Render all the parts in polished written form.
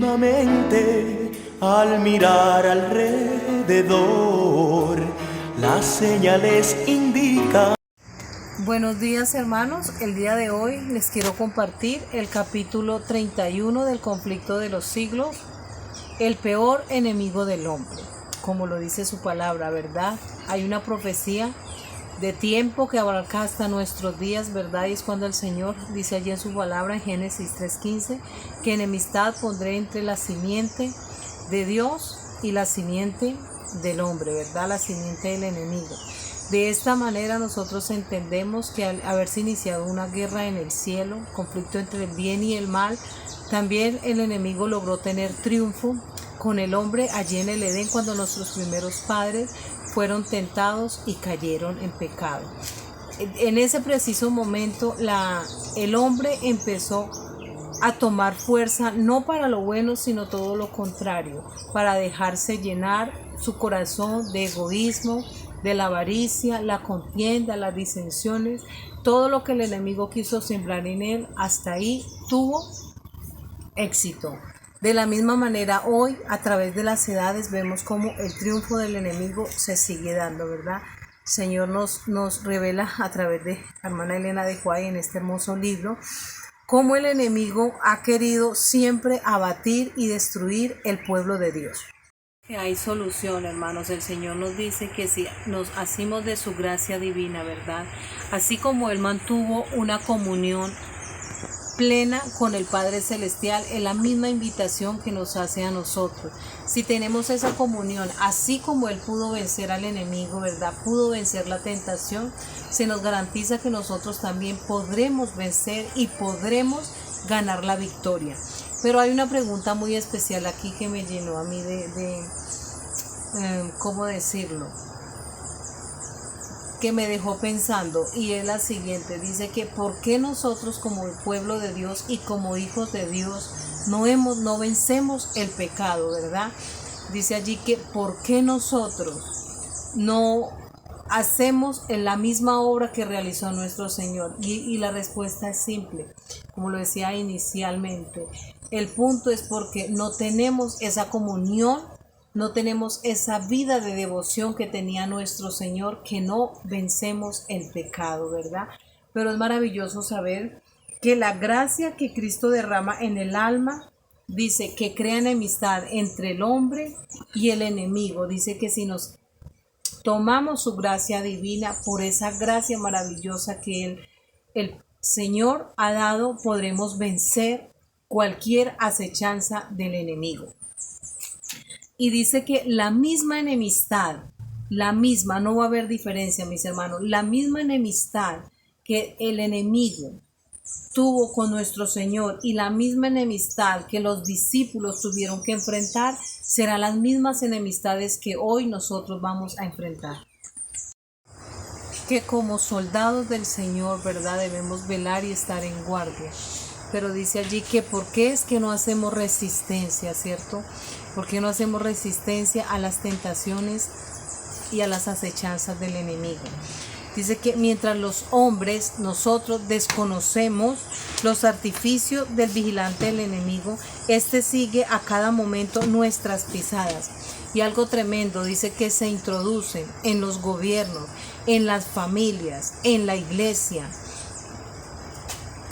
Últimamente, al mirar alrededor, las señales indican. Buenos días, hermanos. El día de hoy les quiero compartir el capítulo 31 del conflicto de los siglos, el peor enemigo del hombre. Como lo dice su palabra, ¿verdad? Hay una profecía de tiempo que abarca hasta nuestros días, ¿verdad? Y es cuando el Señor dice allí en su palabra, en Génesis 3:15, que enemistad pondré entre la simiente de Dios y la simiente del hombre, ¿verdad? La simiente del enemigo. De esta manera nosotros entendemos que al haberse iniciado una guerra en el cielo, conflicto entre el bien y el mal, también el enemigo logró tener triunfo con el hombre allí en el Edén, cuando nuestros primeros padres fueron tentados y cayeron en pecado. En ese preciso momento el hombre empezó a tomar fuerza, no para lo bueno, sino todo lo contrario, para dejarse llenar su corazón de egoísmo, de la avaricia, la contienda, las disensiones, todo lo que el enemigo quiso sembrar en él, hasta ahí tuvo éxito. De la misma manera, hoy, a través de las edades, vemos cómo el triunfo del enemigo se sigue dando, ¿verdad? El Señor nos revela a través de la hermana Elena de Huay en este hermoso libro, cómo el enemigo ha querido siempre abatir y destruir el pueblo de Dios. Que hay solución, hermanos. El Señor nos dice que si nos asimos de su gracia divina, ¿verdad? Así como Él mantuvo una comunión plena con el Padre Celestial, es la misma invitación que nos hace a nosotros. Si tenemos esa comunión, así como Él pudo vencer al enemigo, ¿verdad? Pudo vencer la tentación, se nos garantiza que nosotros también podremos vencer y podremos ganar la victoria. Pero hay una pregunta muy especial aquí que me llenó a mí ¿cómo decirlo? Que me dejó pensando, y es la siguiente. Dice que ¿por qué nosotros como el pueblo de Dios y como hijos de Dios no vencemos el pecado, ¿verdad? Dice allí que ¿por qué nosotros no hacemos en la misma obra que realizó nuestro Señor? Y la respuesta es simple, como lo decía inicialmente. El punto es porque no tenemos esa comunión, no tenemos esa vida de devoción que tenía nuestro Señor, que no vencemos el pecado, ¿verdad? Pero es maravilloso saber que la gracia que Cristo derrama en el alma, dice que crea enemistad entre el hombre y el enemigo. Dice que si nos tomamos su gracia divina, por esa gracia maravillosa que el Señor ha dado, podremos vencer cualquier acechanza del enemigo. Y dice que la misma enemistad, no va a haber diferencia, mis hermanos, la misma enemistad que el enemigo tuvo con nuestro Señor y la misma enemistad que los discípulos tuvieron que enfrentar, serán las mismas enemistades que hoy nosotros vamos a enfrentar. Que como soldados del Señor, ¿verdad? Debemos velar y estar en guardia. Pero dice allí que ¿por qué es que no hacemos resistencia, cierto? ¿Por qué no hacemos resistencia a las tentaciones y a las acechanzas del enemigo? Dice que mientras los hombres, nosotros desconocemos los artificios del vigilante del enemigo, este sigue a cada momento nuestras pisadas. Y algo tremendo, dice que se introducen en los gobiernos, en las familias, en la iglesia,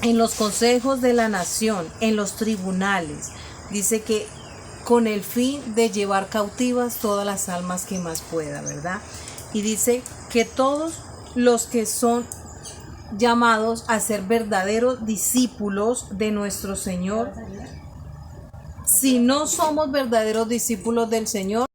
en los consejos de la nación, en los tribunales. Dice que con el fin de llevar cautivas todas las almas que más pueda, ¿verdad? Y dice que todos los que son llamados a ser verdaderos discípulos de nuestro Señor, si no somos verdaderos discípulos del Señor,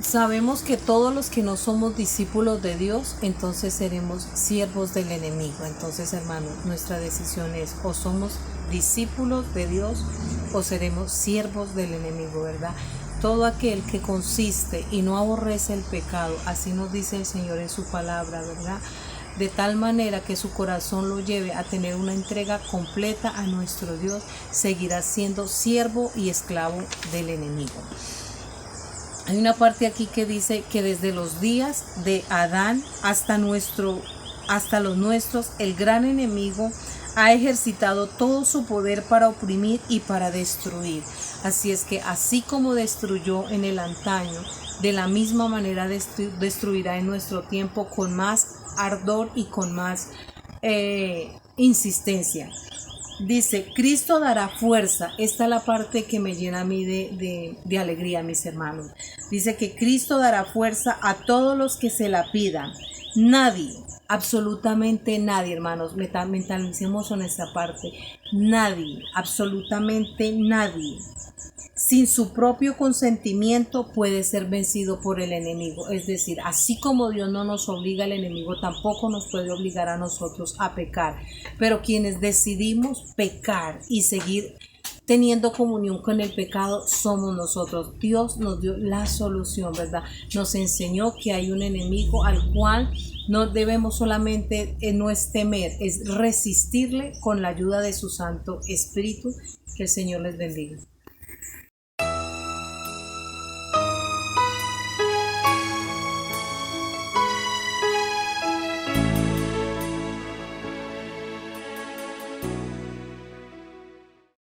sabemos que todos los que no somos discípulos de Dios, entonces seremos siervos del enemigo. Entonces, hermanos, nuestra decisión es: o somos discípulos de Dios o seremos siervos del enemigo, ¿verdad? Todo aquel que consiste y no aborrece el pecado, así nos dice el Señor en su palabra, ¿verdad? De tal manera que su corazón lo lleve a tener una entrega completa a nuestro Dios, seguirá siendo siervo y esclavo del enemigo. Hay una parte aquí que dice que desde los días de Adán hasta los nuestros, el gran enemigo ha ejercitado todo su poder para oprimir y para destruir. Así es que así como destruyó en el antaño, de la misma manera destruirá en nuestro tiempo con más ardor y con más insistencia. Dice, Cristo dará fuerza. Esta es la parte que me llena a mí de alegría, mis hermanos. Dice que Cristo dará fuerza a todos los que se la pidan. Nadie, absolutamente nadie, hermanos, mentalicemos en esta parte. Nadie, absolutamente nadie, sin su propio consentimiento puede ser vencido por el enemigo. Es decir, así como Dios no nos obliga, el enemigo tampoco nos puede obligar a nosotros a pecar. Pero quienes decidimos pecar y seguir teniendo comunión con el pecado somos nosotros. Dios nos dio la solución, ¿verdad? Nos enseñó que hay un enemigo al cual no debemos solamente, no es temer, es resistirle con la ayuda de su Santo Espíritu. Que el Señor les bendiga.